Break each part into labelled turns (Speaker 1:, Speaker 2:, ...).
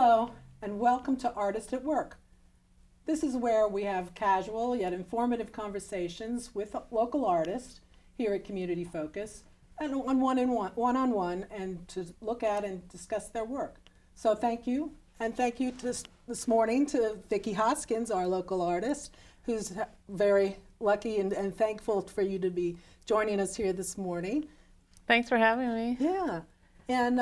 Speaker 1: Hello, and welcome to Artist at Work. This is where we have casual yet informative conversations with local artists here at Community Focus, and one-on-one, and to look at and discuss their work. So thank you, and thank you this morning to Vickie Hoskins, our local artist, who's very lucky and thankful for you to be joining us here this morning.
Speaker 2: Thanks for having me.
Speaker 1: Yeah, and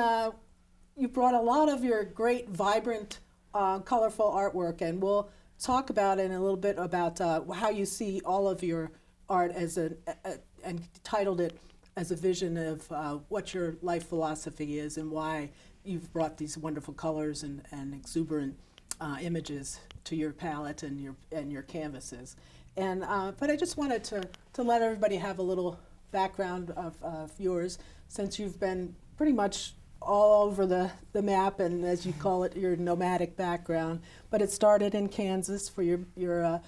Speaker 1: you brought a lot of your great, vibrant, colorful artwork, and we'll talk about it in a little bit about how you see all of your art as and titled it as a vision of what your life philosophy is and why you've brought these wonderful colors and exuberant images to your palette and your canvases. And but I just wanted to let everybody have a little background of yours, since you've been pretty much all over the map, and as you call it, your nomadic background. But it started in Kansas for your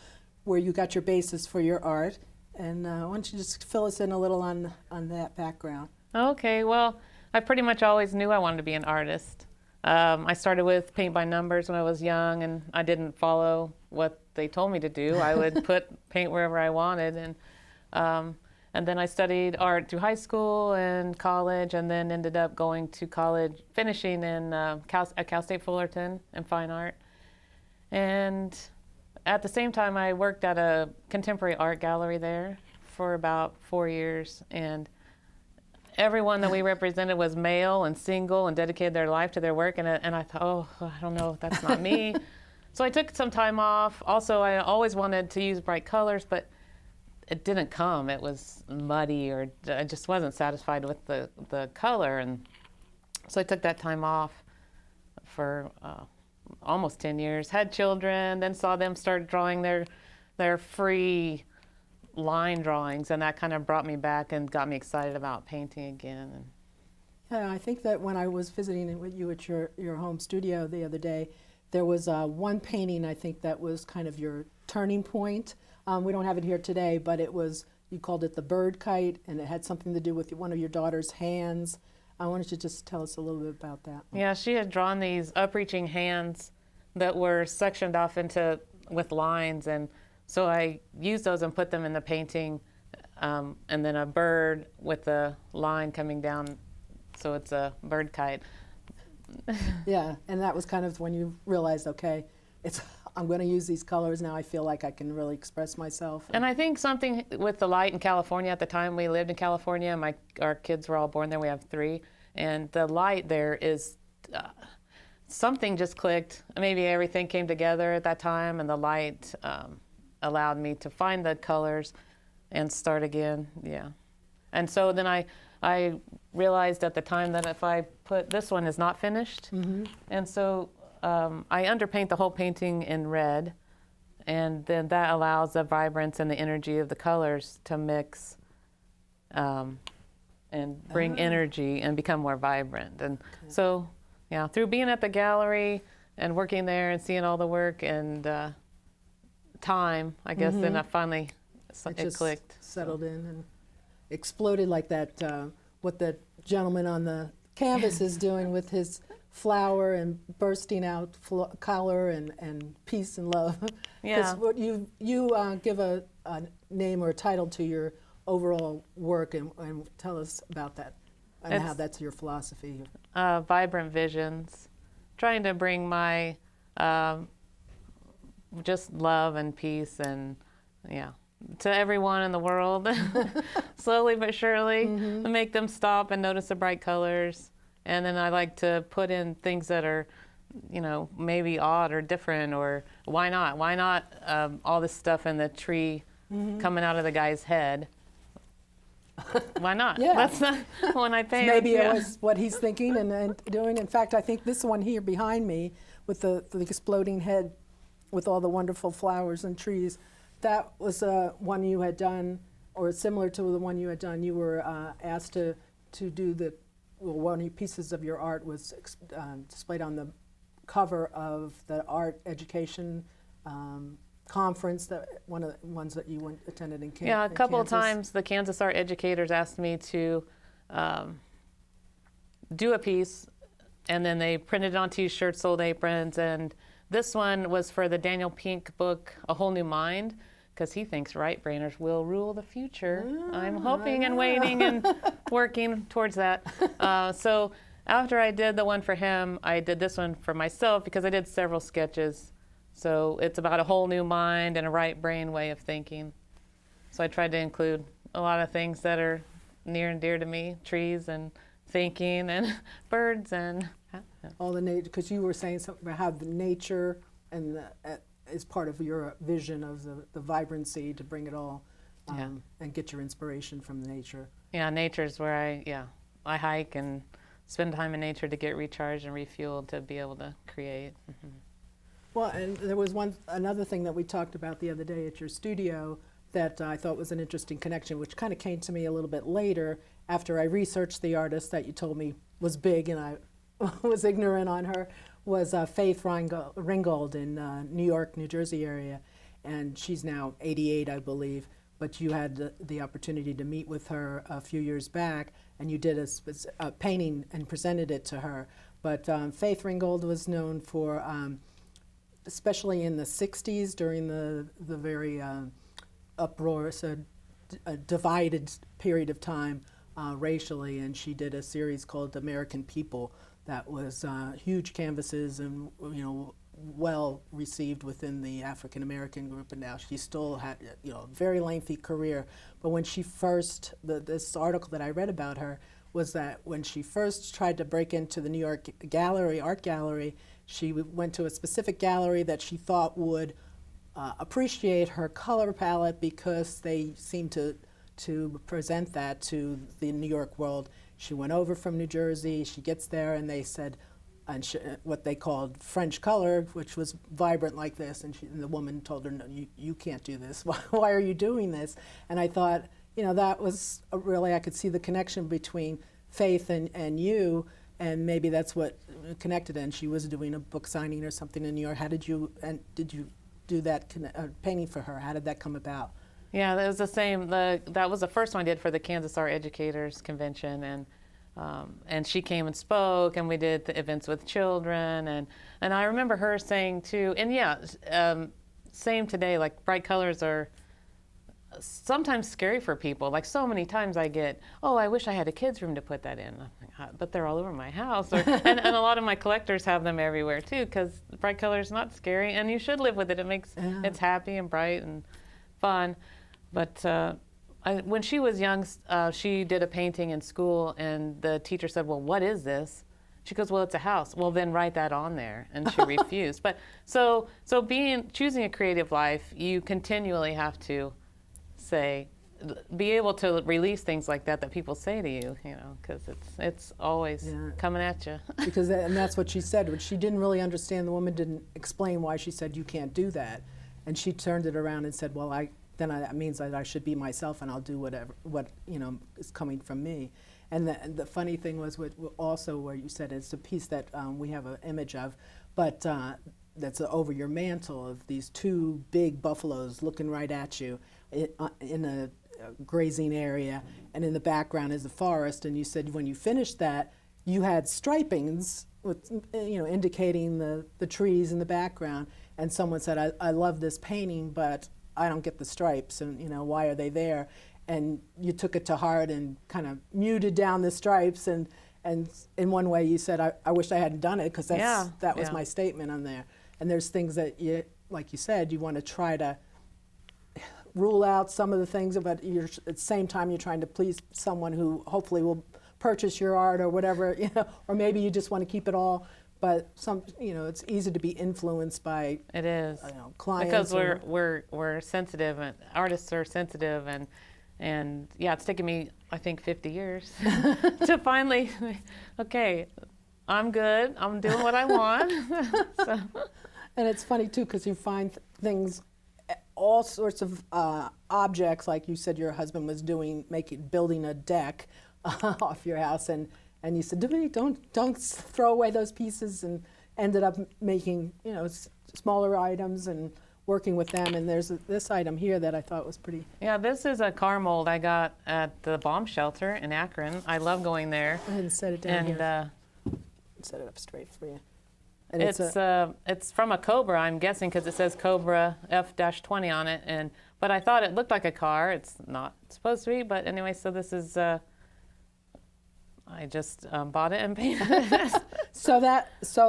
Speaker 1: where you got your basis for your art. And why don't you just fill us in a little on that background?
Speaker 2: Okay, well, I pretty much always knew I wanted to be an artist. I started with paint by numbers when I was young, and I didn't follow what they told me to do. I would put paint wherever I wanted, and then I studied art through high school and college, and then ended up going to college, finishing in at Cal State Fullerton in fine art. And at the same time, I worked at a contemporary art gallery there for about 4 years, and everyone that we represented was male and single and dedicated their life to their work, and I thought, oh, I don't know, that's not me. So I took some time off. Also, I always wanted to use bright colors, but it didn't come. It was muddy, or I just wasn't satisfied with the color, and so I took that time off for almost 10 years. Had children, then saw them start drawing their free line drawings, and that kind of brought me back and got me excited about painting again. And
Speaker 1: yeah, I think that when I was visiting with you at your home studio the other day, there was one painting, I think, that was kind of your turning point. We don't have it here today, but it was, you called it the bird kite, and it had something to do with one of your daughter's hands. I wanted you to just tell us a little bit about that.
Speaker 2: Yeah, she had drawn these upreaching hands that were sectioned off with lines, and so I used those and put them in the painting, and then a bird with a line coming down, so it's a bird kite.
Speaker 1: Yeah, and that was kind of when you realized, okay, I'm going to use these colors now. I feel like I can really express myself.
Speaker 2: And I think something with the light in California at the time, we lived in California. Our kids were all born there. We have 3, and the light there is something just clicked. Maybe everything came together at that time, and the light allowed me to find the colors and start again. Yeah, and so then I realized at the time that if I put, this one is not finished, and so I underpaint the whole painting in red, and then that allows the vibrance and the energy of the colors to mix and bring energy and become more vibrant. And so, yeah, through being at the gallery and working there and seeing all the work and time, I guess, then I finally, it clicked.
Speaker 1: Settled in and exploded like that, what the gentleman on the canvas is doing with his flower and bursting out color and peace and love.
Speaker 2: Yeah.
Speaker 1: Because you give a name or a title to your overall work, and tell us about that and how that's your philosophy.
Speaker 2: Vibrant visions, trying to bring my just love and peace and to everyone in the world, slowly but surely, to make them stop and notice the bright colors. And then I like to put in things that are, maybe odd or different, or why not? Why not all this stuff in the tree coming out of the guy's head? Why not?
Speaker 1: Yeah.
Speaker 2: That's not when I paint.
Speaker 1: Maybe it was what he's thinking and doing. In fact, I think this one here behind me with the exploding head with all the wonderful flowers and trees, that was one you had done, or similar to the one you had done. You were asked to do one of the pieces of your art was displayed on the cover of the art education conference, one of the ones that you attended in Kansas.
Speaker 2: Yeah, a couple of times the Kansas art educators asked me to do a piece and then they printed it on T-shirts, sold aprons, and this one was for the Daniel Pink book, A Whole New Mind, because he thinks right-brainers will rule the future. I'm hoping and waiting and working towards that. So after I did the one for him, I did this one for myself because I did several sketches. So it's about a whole new mind and a right brain way of thinking. So I tried to include a lot of things that are near and dear to me, trees and thinking and birds and
Speaker 1: all the nature, because you were saying something about how the nature and is part of your vision of the vibrancy to bring it all and get your inspiration from the nature.
Speaker 2: Yeah, nature's where I hike and spend time in nature to get recharged and refueled to be able to create. Mm-hmm.
Speaker 1: Well, and there was another thing that we talked about the other day at your studio that I thought was an interesting connection, which kind of came to me a little bit later after I researched the artist that you told me was big and I was ignorant on her, was Faith Ringgold in New York, New Jersey area. And she's now 88, I believe. But you had the opportunity to meet with her a few years back, and you did a painting and presented it to her. But Faith Ringgold was known for, especially in the 60s during the very uproarious, divided period of time racially, and she did a series called American People that was huge canvases and well received within the African American group, and now she still had a very lengthy career. But when she first, this article that I read about her was that when she first tried to break into the New York art gallery, she went to a specific gallery that she thought would appreciate her color palette because they seemed to present that to the New York world. She went over from New Jersey, she gets there, and they said, what they called French color, which was vibrant like this, and the woman told her, no, you can't do this. Why are you doing this? And I thought, that was really, I could see the connection between Faith and you, and maybe that's what connected. And she was doing a book signing or something in New York. How did you do that painting for her? How did that come about?
Speaker 2: Yeah, that was the same. That was the first one I did for the Kansas Art Educators Convention, and she came and spoke, and we did the events with children, and I remember her saying too, and same today, like bright colors are sometimes scary for people. Like so many times I get, oh, I wish I had a kid's room to put that in, but they're all over my house. And a lot of my collectors have them everywhere too, because bright color is not scary, and you should live with it. It makes it's happy and bright and fun. But when she was young, she did a painting in school, and the teacher said, well, what is this? She goes, well, it's a house. Well, then write that on there. And she refused. But so choosing a creative life, you continually have to be able to release things like that people say to you, because it's always coming at you.
Speaker 1: And that's what she said. She didn't really understand. The woman didn't explain why she said, you can't do that. And she turned it around and said, well, that means that I should be myself, and I'll do what is coming from me. And the funny thing was also where you said it's a piece that we have an image of, but that's over your mantle of these two big buffaloes looking right at you in a grazing area, and in the background is the forest. And you said when you finished that, you had stripings with indicating the trees in the background. And someone said, I love this painting, but I don't get the stripes, and why are they there? And you took it to heart and kind of muted down the stripes, and in one way you said, I wish I hadn't done it, because that was my statement on there. And there's things that like you said, you want to try to rule out some of the things, but at the same time you're trying to please someone who hopefully will purchase your art or whatever, or maybe you just want to keep it all. But it's easy to be influenced by clients,
Speaker 2: because we're sensitive, and artists are sensitive, and it's taken me, I think, 50 years to finally, okay, I'm good, I'm doing what I want. So.
Speaker 1: And it's funny too, because you find things, all sorts of objects, like you said your husband was building a deck off your house, and you said, don't throw away those pieces, and ended up making smaller items and working with them. And there's this item here that I thought was pretty.
Speaker 2: Yeah, this is a car mold I got at the bomb shelter in Akron. I love going there.
Speaker 1: Go ahead and set it down
Speaker 2: here.
Speaker 1: set it up straight for you. And
Speaker 2: it's from a Cobra, I'm guessing, because it says Cobra F-20 on it. But I thought it looked like a car. It's not supposed to be. But anyway, so this is. I just bought it and painted it.
Speaker 1: So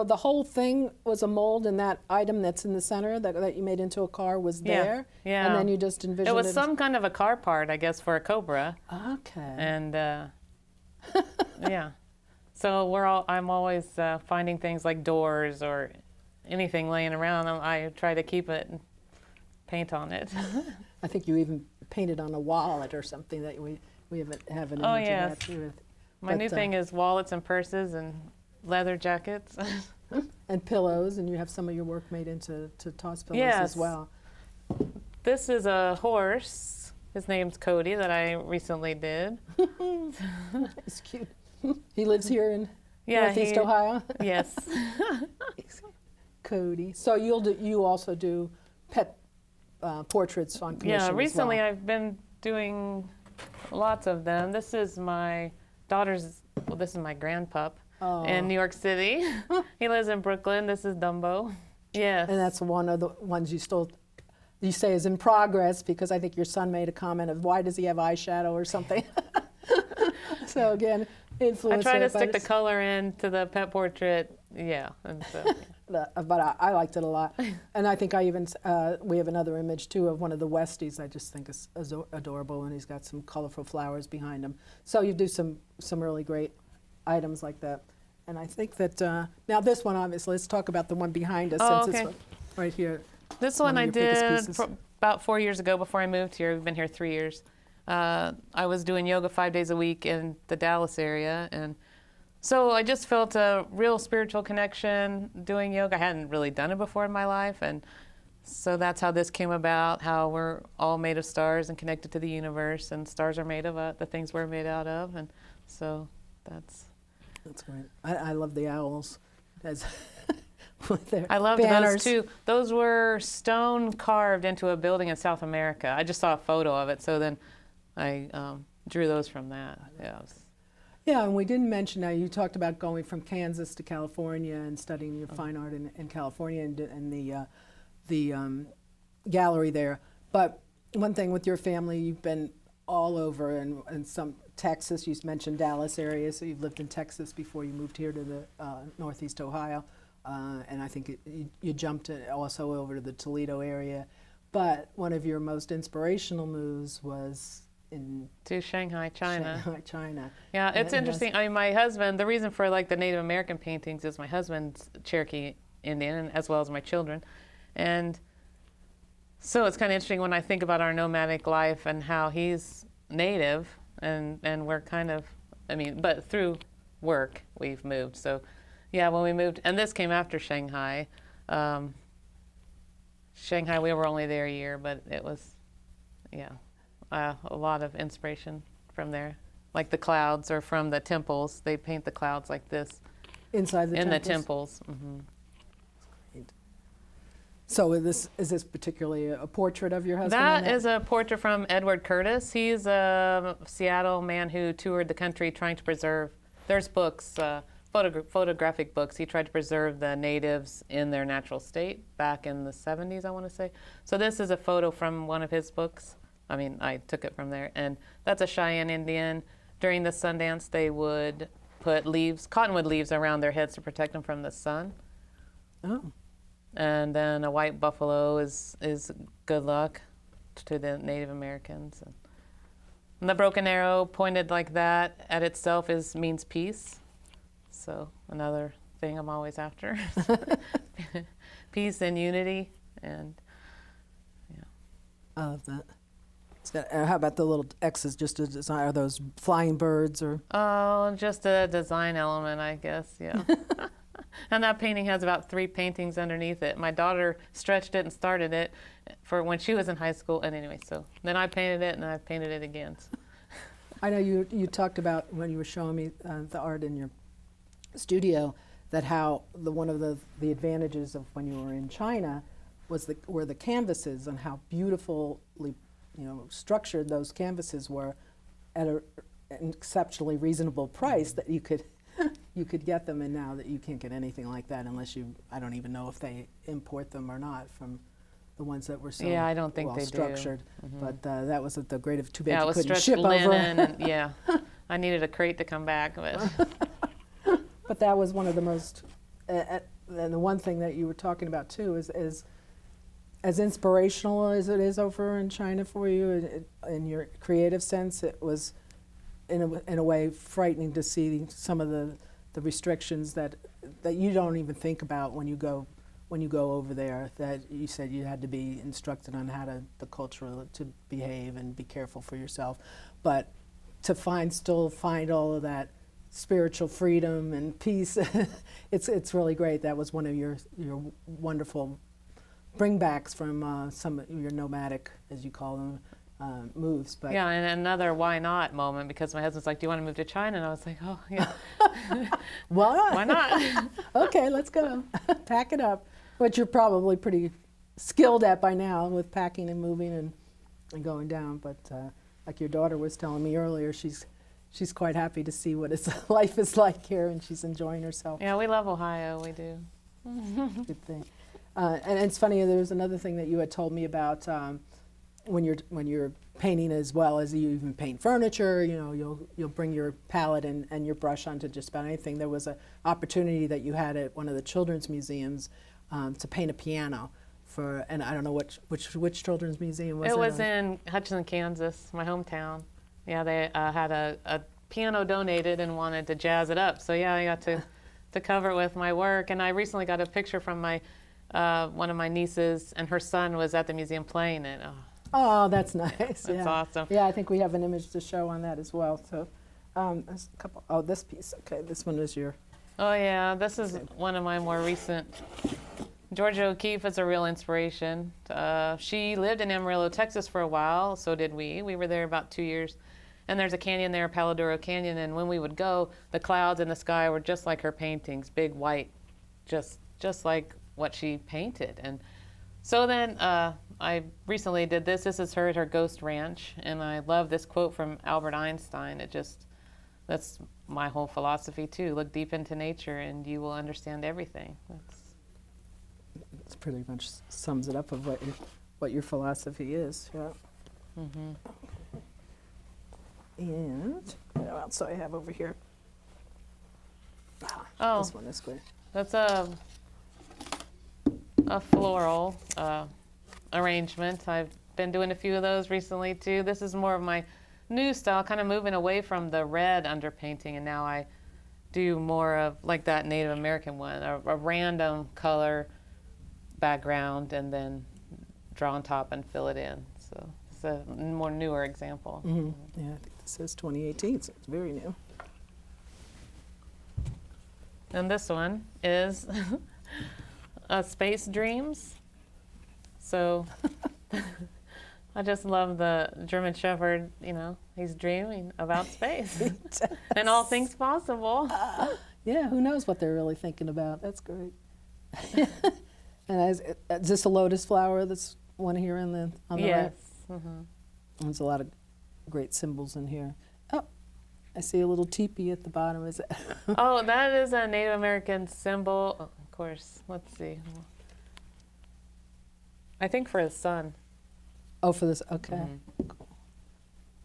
Speaker 1: the whole thing was a mold, and that item that's in the center that you made into a car was there.
Speaker 2: Yeah.
Speaker 1: And then you just envisioned it.
Speaker 2: It was some kind of a car part, I guess, for a Cobra.
Speaker 1: Okay.
Speaker 2: And yeah. So I'm always finding things like doors or anything laying around. I try to keep it and paint on it.
Speaker 1: I think you even painted on a wallet or something that we have an image of that too.
Speaker 2: My new thing is wallets and purses and leather jackets.
Speaker 1: And pillows, and you have some of your work made into toss pillows as well.
Speaker 2: This is a horse. His name's Cody that I recently did.
Speaker 1: It's cute. He lives here in Northeast Ohio?
Speaker 2: Yes.
Speaker 1: Cody. So you also do pet portraits on commission
Speaker 2: Yeah, recently
Speaker 1: as well.
Speaker 2: I've been doing lots of them. This is my daughter's, this is my grandpup in New York City. He lives in Brooklyn. This is Dumbo. Yes.
Speaker 1: And that's one of the ones you say is in progress, because I think your son made a comment of, why does he have eyeshadow or something? So again, influence.
Speaker 2: I try to stick the color into the pet portrait. Yeah. And so,
Speaker 1: but I liked it a lot. And I think we have another image too of one of the Westies I just think is adorable, and he's got some colorful flowers behind him. So you do some really great items like that. And I think that, now this one obviously, let's talk about the one behind us, since it's right here.
Speaker 2: This one I did about 4 years ago before I moved here. We've been here 3 years. I was doing yoga 5 days a week in the Dallas area, and so I just felt a real spiritual connection doing yoga. I hadn't really done it before in my life, and so that's how this came about, how we're all made of stars and connected to the universe, and stars are made of the things we're made out of, and so that's
Speaker 1: great. I love the owls. With their
Speaker 2: I loved
Speaker 1: banners.
Speaker 2: those too. Those were stone carved into a building in South America. I just saw a photo of it, so then I drew those from that.
Speaker 1: Yeah, and we didn't mention, now you talked about going from Kansas to California and studying your fine art in California and the gallery there. But one thing with your family, you've been all over, and some Texas, you mentioned Dallas area, so you've lived in Texas before you moved here to the Northeast Ohio. And I think you jumped also over to the Toledo area. But one of your most inspirational moves was
Speaker 2: to Shanghai, China.
Speaker 1: Shanghai, China.
Speaker 2: Yeah, it's interesting. I mean, my husband, the reason for like the Native American paintings is my husband's Cherokee Indian, as well as my children. And so it's kind of interesting when I think about our nomadic life and how he's native, and we're kind of, I mean, but through work we've moved. So yeah, when we moved, and this came after Shanghai. Shanghai, we were only there a year, but it was, a lot of inspiration from there. Like the clouds are from the temples. They paint the clouds like this.
Speaker 1: Inside the temples?
Speaker 2: In the temples. Mm-hmm.
Speaker 1: Great. So is this particularly a portrait of your husband?
Speaker 2: That is a portrait from Edward Curtis. He's a Seattle man who toured the country trying to preserve, there's books, photographic books. He tried to preserve the natives in their natural state back in the 70s, I want to say. So this is a photo from one of his books. I mean, I took it from there. And that's a Cheyenne Indian. During the Sundance, they would put cottonwood leaves around their heads to protect them from the sun.
Speaker 1: Oh.
Speaker 2: And then a white buffalo is good luck to the Native Americans. And the broken arrow pointed like that at itself means peace. So another thing I'm always after. Peace and unity, and
Speaker 1: I love that. How about the little X's, just a design? Are those flying birds or?
Speaker 2: Oh, just a design element, I guess, yeah. And that painting has about 3 paintings underneath it. My daughter stretched it and started it for when she was in high school, and anyway, so then I painted it and I painted it again.
Speaker 1: I know you talked about when you were showing me the art in your studio, that how one of the advantages of when you were in China were the canvases, and how beautifully structured those canvases were at an exceptionally reasonable price, that you could you could get them, and now that you can't get anything like that unless you, I don't even know if they import them or not from the ones that were so
Speaker 2: Yeah, I don't think
Speaker 1: well
Speaker 2: they
Speaker 1: structured.
Speaker 2: do.
Speaker 1: But that was the great of too bad
Speaker 2: Yeah, it
Speaker 1: you
Speaker 2: was
Speaker 1: couldn't
Speaker 2: stretched
Speaker 1: ship
Speaker 2: linen,
Speaker 1: over.
Speaker 2: and yeah, I needed a crate to come back with.
Speaker 1: But that was one of the most, and the one thing that you were talking about too is as inspirational as it is over in China for you, in your creative sense, it was in a way frightening to see some of the restrictions that you don't even think about when you go over there. That you said you had to be instructed on how the culture to behave and be careful for yourself, but to still find all of that spiritual freedom and peace, it's really great. That was one of your wonderful bringbacks from some of your nomadic, as you call them, moves. But
Speaker 2: Yeah, and another why not moment, because my husband's like, do you want to move to China? And I was like, oh, yeah. Why not?
Speaker 1: Okay, let's go. Pack it up. Which you're probably pretty skilled at by now with packing and moving and going down. But like your daughter was telling me earlier, she's quite happy to see what life is like here, and she's enjoying herself.
Speaker 2: Yeah, we love Ohio, we do.
Speaker 1: Good thing. And it's funny, there was another thing that you had told me about when you're painting, as well as you even paint furniture, you'll bring your palette and your brush onto just about anything. There was an opportunity that you had at one of the children's museums to paint a piano and I don't know which children's museum was it?
Speaker 2: It was in Hutchinson, Kansas, my hometown. Yeah, they had a piano donated and wanted to jazz it up. So yeah, I got to cover it with my work. And I recently got a picture from one of my nieces, and her son was at the museum playing it.
Speaker 1: Oh, that's nice.
Speaker 2: That's awesome.
Speaker 1: Yeah, I think we have an image to show on that as well. So, there's a couple. Oh, this piece. Okay, this one is your.
Speaker 2: Oh yeah, this is one of my more recent. Georgia O'Keeffe is a real inspiration. She lived in Amarillo, Texas for a while. So did we. We were there about 2 years. And there's a canyon there, Paladuro Canyon. And when we would go, the clouds in the sky were just like her paintings, big white, just like what she painted. And so then I recently did this. This is her at her ghost ranch, and I love this quote from Albert Einstein. That's my whole philosophy too. Look deep into nature, and you will understand everything.
Speaker 1: It's pretty much sums it up of what your philosophy is. Yeah.
Speaker 2: Mm-hmm.
Speaker 1: And what else do I have over here?
Speaker 2: Oh,
Speaker 1: this one is good.
Speaker 2: That's a floral arrangement. I've been doing a few of those recently too. This is more of my new style, kind of moving away from the red underpainting, and now I do more of like that Native American one, a random color background, and then draw on top and fill it in. So it's a more newer example.
Speaker 1: Mm-hmm. Yeah, I think this says 2018, so it's very new.
Speaker 2: And this one is Space Dreams. So I just love the German Shepherd, he's dreaming about space and all things possible.
Speaker 1: Yeah, who knows what they're really thinking about. That's great. And is this a lotus flower, this one here on the
Speaker 2: yes.
Speaker 1: right?
Speaker 2: Mm-hmm.
Speaker 1: There's a lot of great symbols in here. Oh, I see a little teepee at the bottom. Is it?
Speaker 2: Oh, that is a Native American symbol. Oh, of course. Let's see. I think for the sun.
Speaker 1: Oh, for this. Okay.
Speaker 2: Mm-hmm.
Speaker 1: Cool.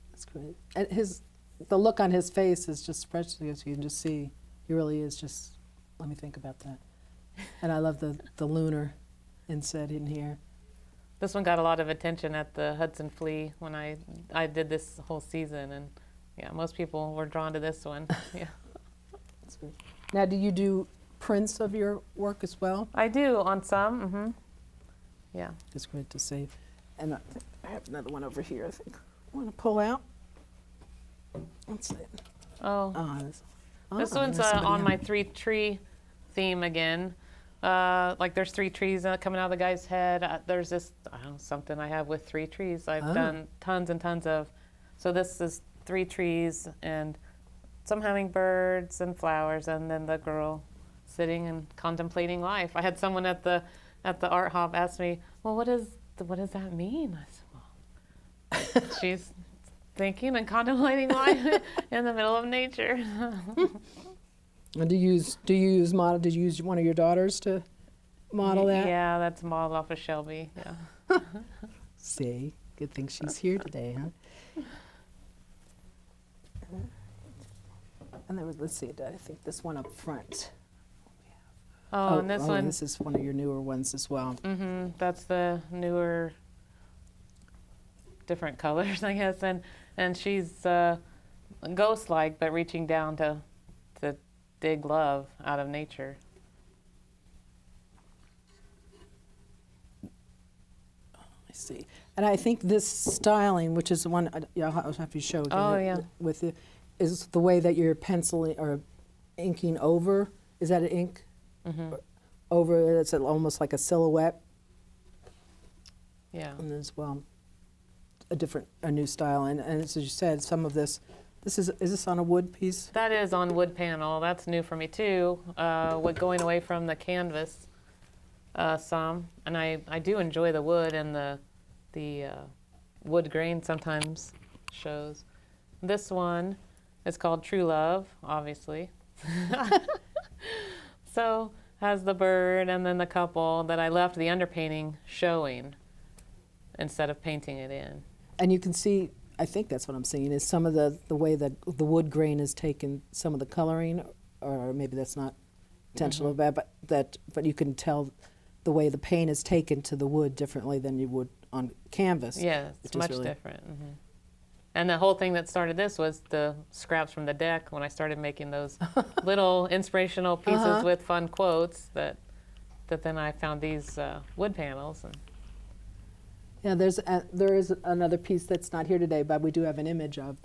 Speaker 1: That's great. And the look on his face is just precious. You can just see he really is just. Let me think about that. And I love the lunar inset in here.
Speaker 2: This one got a lot of attention at the Hudson Flea when I did this whole season, and yeah, most people were drawn to this one. Yeah.
Speaker 1: That's great. Now, do you do prints of your work as well?
Speaker 2: I do on some. Mm-hmm. Yeah.
Speaker 1: It's great to see. And I have another one over here. I think I want to pull out. Let's see.
Speaker 2: Oh. This one's
Speaker 1: there's somebody
Speaker 2: on
Speaker 1: in.
Speaker 2: my 3-tree theme again. Like there's 3 trees coming out of the guy's head. There's this something I have with 3 trees. I've done tons and tons of. So this is 3 trees and some hummingbirds and flowers, and then the girl sitting and contemplating life. I had someone at the art hop ask me, "Well, what does that mean?" I said, "Well, she's thinking and contemplating life in the middle of nature."
Speaker 1: And do you use model? Did you use one of your daughters to model that?
Speaker 2: Yeah, that's modeled off of Shelby. Yeah.
Speaker 1: See, good thing she's here today, huh? And there was, let's see, I think this one up front.
Speaker 2: Oh, and this one.
Speaker 1: This is one of your newer ones as well.
Speaker 2: Mm-hmm. That's the newer, different colors, I guess. And she's ghost-like, but reaching down to dig love out of nature.
Speaker 1: I see. And I think this styling, which is the one I'll have to show again.
Speaker 2: Oh, yeah.
Speaker 1: With it, is the way that you're penciling or inking over. Is that an ink?
Speaker 2: Mm-hmm.
Speaker 1: Over, it's almost like a silhouette.
Speaker 2: Yeah.
Speaker 1: And as well, a new style. And as you said, some of this is this on a wood piece?
Speaker 2: That is on wood panel. That's new for me too. With going away from the canvas some, and I do enjoy the wood, and the wood grain sometimes shows. This one is called True Love, obviously. So has the bird and then the couple that I left the underpainting showing instead of painting it in.
Speaker 1: And you can see, I think that's what I'm seeing, is some of the way that the wood grain is taken, some of the coloring, or maybe that's not intentional, but you can tell the way the paint is taken to the wood differently than you would on canvas.
Speaker 2: Yeah, it's much different. Mm-hmm. And the whole thing that started this was the scraps from the deck when I started making those little inspirational pieces with fun quotes that then I found these wood panels. And
Speaker 1: yeah, there is another piece that's not here today, but we do have an image of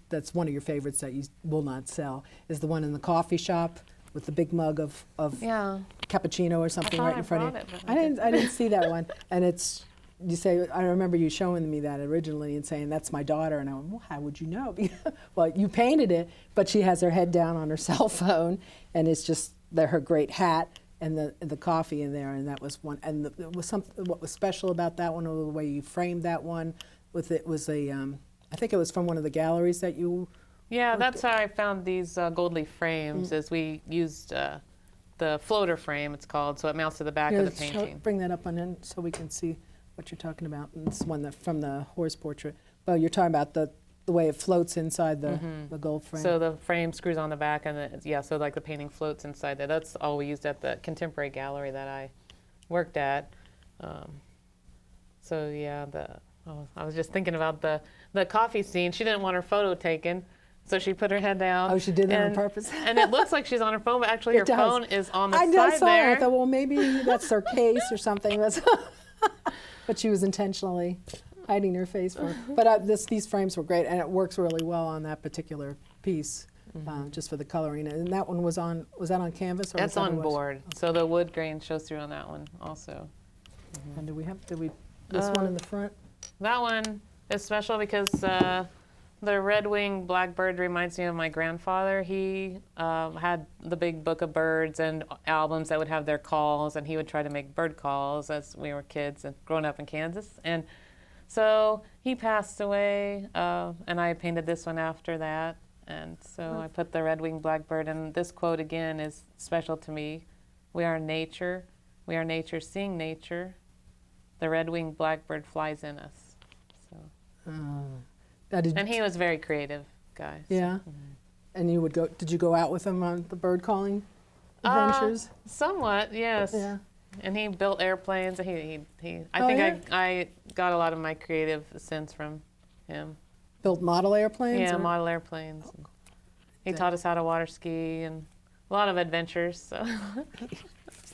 Speaker 1: that's one of your favorites that you will not sell, is the one in the coffee shop with the big mug of
Speaker 2: yeah.
Speaker 1: cappuccino or something right in front of you.
Speaker 2: I
Speaker 1: didn't see that one, and it's. You say, I remember you showing me that originally and saying, that's my daughter. And I went, well, how would you know? Well, you painted it, but she has her head down on her cell phone, and it's just her great hat and the coffee in there. And that was one. And it was what was special about that one, or the way you framed that one, with it was I think it was from one of the galleries that you.
Speaker 2: Yeah, that's how I found these gold leaf frames, is we used the floater frame, it's called, so it mounts to the back of the painting.
Speaker 1: Bring that up on in so we can see what you're talking about. And this one from the horse portrait. Well, you're talking about the way it floats inside the gold frame.
Speaker 2: So the frame screws on the back, and so like the painting floats inside there. That's all we used at the contemporary gallery that I worked at. So yeah, I was just thinking about the coffee scene. She didn't want her photo taken, so she put her head down.
Speaker 1: Oh, she did that on purpose?
Speaker 2: And it looks like she's on her phone, but actually her phone is on the
Speaker 1: side
Speaker 2: there.
Speaker 1: I thought, well, maybe that's her case or something. But she was intentionally hiding her face for her. But these frames were great, and it works really well on that particular piece, just for the coloring. And that one was that on canvas? Or
Speaker 2: that's on board. So the wood grain shows through on that one also.
Speaker 1: And did we this one in the front?
Speaker 2: That one is special because the red-winged blackbird reminds me of my grandfather. He had the big book of birds and albums that would have their calls, and he would try to make bird calls as we were kids and growing up in Kansas. And so he passed away, and I painted this one after that. And so I put the red-winged blackbird, and this quote again is special to me. We are nature seeing nature. The red-winged blackbird flies in us. So. And he was a very creative guy. So.
Speaker 1: Yeah. And you would go? Did you go out with him on the bird calling adventures?
Speaker 2: Somewhat, yes.
Speaker 1: Yeah.
Speaker 2: And he built airplanes. I got a lot of my creative sense from him.
Speaker 1: Built model airplanes?
Speaker 2: Yeah, model airplanes. He taught us how to water ski and a lot of adventures. So.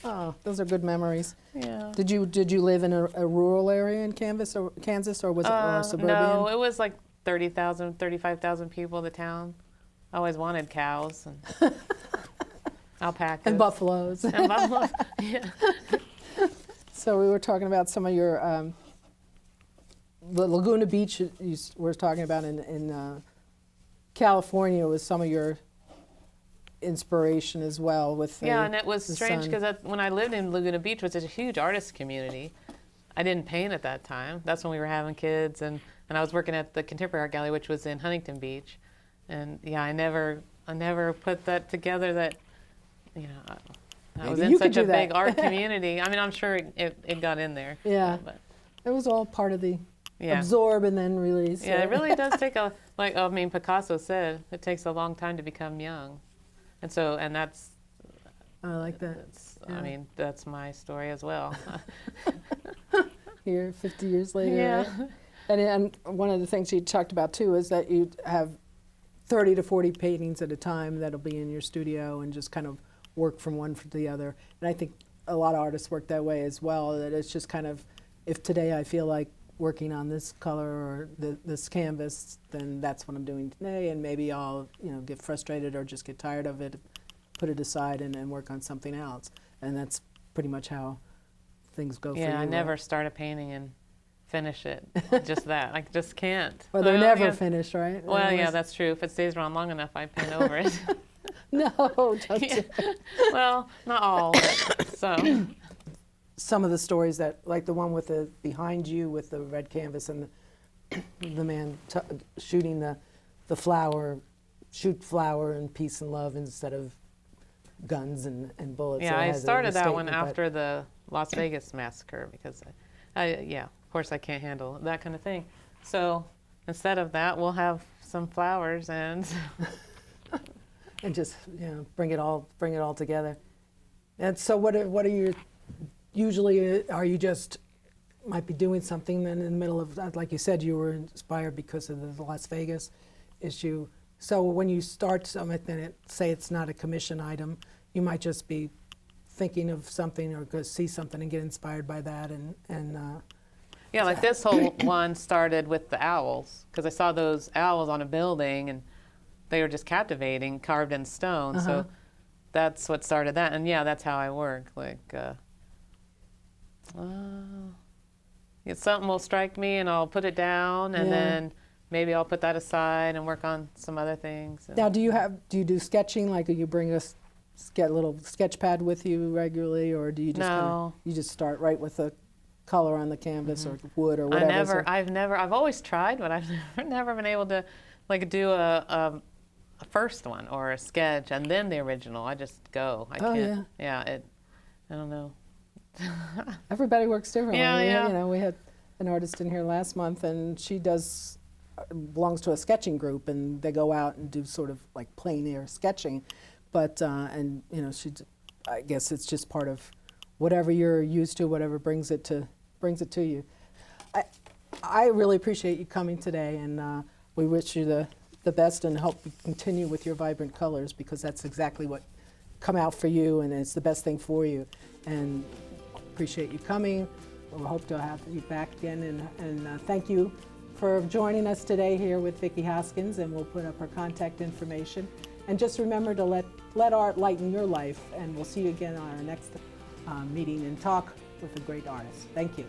Speaker 1: Oh, those are good memories.
Speaker 2: Yeah.
Speaker 1: Did you live in a rural area in Kansas, or was it suburban?
Speaker 2: No, it was like 30,000, 35,000 people, the town. I always wanted cows and alpacas.
Speaker 1: And buffaloes.
Speaker 2: And buffaloes, yeah.
Speaker 1: So we were talking about some of your, the Laguna Beach you were talking about in California was some of your inspiration as well with
Speaker 2: and it was strange because when I lived in Laguna Beach, which is a huge artist community, I didn't paint at that time. That's when we were having kids, and I was working at the Contemporary Art Gallery, which was in Huntington Beach, and I never I never put that together that, you know, I was
Speaker 1: Maybe
Speaker 2: in
Speaker 1: you could
Speaker 2: such a
Speaker 1: do that.
Speaker 2: big art community. I mean, I'm sure it got in there.
Speaker 1: Yeah.
Speaker 2: But
Speaker 1: It was all part of the
Speaker 2: yeah.
Speaker 1: absorb and then release.
Speaker 2: Yeah, it really does take I mean, Picasso said, it takes a long time to become young. And so, and that's,
Speaker 1: I like that. Yeah.
Speaker 2: I mean, that's my story as well.
Speaker 1: Here, 50 years later.
Speaker 2: Yeah.
Speaker 1: Right? And one of the things you talked about too is that you have 30 to 40 paintings at a time that'll be in your studio and just kind of work from one to the other. And I think a lot of artists work that way as well, that it's just kind of, if today I feel like working on this color or this canvas, then that's what I'm doing today, and maybe I'll get frustrated or just get tired of it, put it aside and work on something else. And that's pretty much how things go for you.
Speaker 2: Yeah, I never
Speaker 1: right?
Speaker 2: start a painting and finish it. Just that. I just can't.
Speaker 1: Or they're
Speaker 2: Well,
Speaker 1: never
Speaker 2: yeah.
Speaker 1: finished, right?
Speaker 2: Well,
Speaker 1: They're
Speaker 2: yeah,
Speaker 1: always-
Speaker 2: that's true. If it stays around long enough, I paint over it.
Speaker 1: No, don't
Speaker 2: Yeah.
Speaker 1: do-
Speaker 2: Well, not all, but some.
Speaker 1: Some of the stories that, like the one with the behind you with the red canvas and the man shooting the flower, shoot flower and peace and love instead of guns and bullets.
Speaker 2: Yeah,
Speaker 1: So it
Speaker 2: I
Speaker 1: has a
Speaker 2: started that one
Speaker 1: statement, but-
Speaker 2: after the Las Vegas massacre because, yeah, of course I can't handle that kind of thing. So instead of that, we'll have some flowers and
Speaker 1: and just bring it all together. And so what are your usually are you just might be doing something then in the middle of, like you said, you were inspired because of the Las Vegas issue. So when you start something, say it's not a commission item, you might just be thinking of something or go see something and get inspired by that and
Speaker 2: yeah, like this whole one started with the owls because I saw those owls on a building and they were just captivating, carved in stone. So that's what started that, and yeah, that's how I work. Like, something will strike me and I'll put it down, and
Speaker 1: Yeah.
Speaker 2: then maybe I'll put that aside and work on some other things.
Speaker 1: Now, do you do sketching? Like, you bring a little sketch pad with you regularly, or do you just
Speaker 2: No.
Speaker 1: you just start right with the color on the canvas or wood or whatever?
Speaker 2: I've always tried, but I've never been able to like do a first one or a sketch and then the original. I just go. I
Speaker 1: Oh,
Speaker 2: can't. Yeah. I don't know.
Speaker 1: Everybody works differently.
Speaker 2: Yeah,
Speaker 1: We had an artist in here last month, and she belongs to a sketching group, and they go out and do sort of like plein air sketching, but I guess it's just part of whatever you're used to, whatever brings it to you. I really appreciate you coming today, and we wish you the best and hope you continue with your vibrant colors, because that's exactly what come out for you, and it's the best thing for you. And appreciate you coming. We hope to have you back again, and thank you for joining us today here with Vickie Hoskins, and we'll put up her contact information. And just remember to let art lighten your life, and we'll see you again on our next meeting and talk with a great artist. Thank you.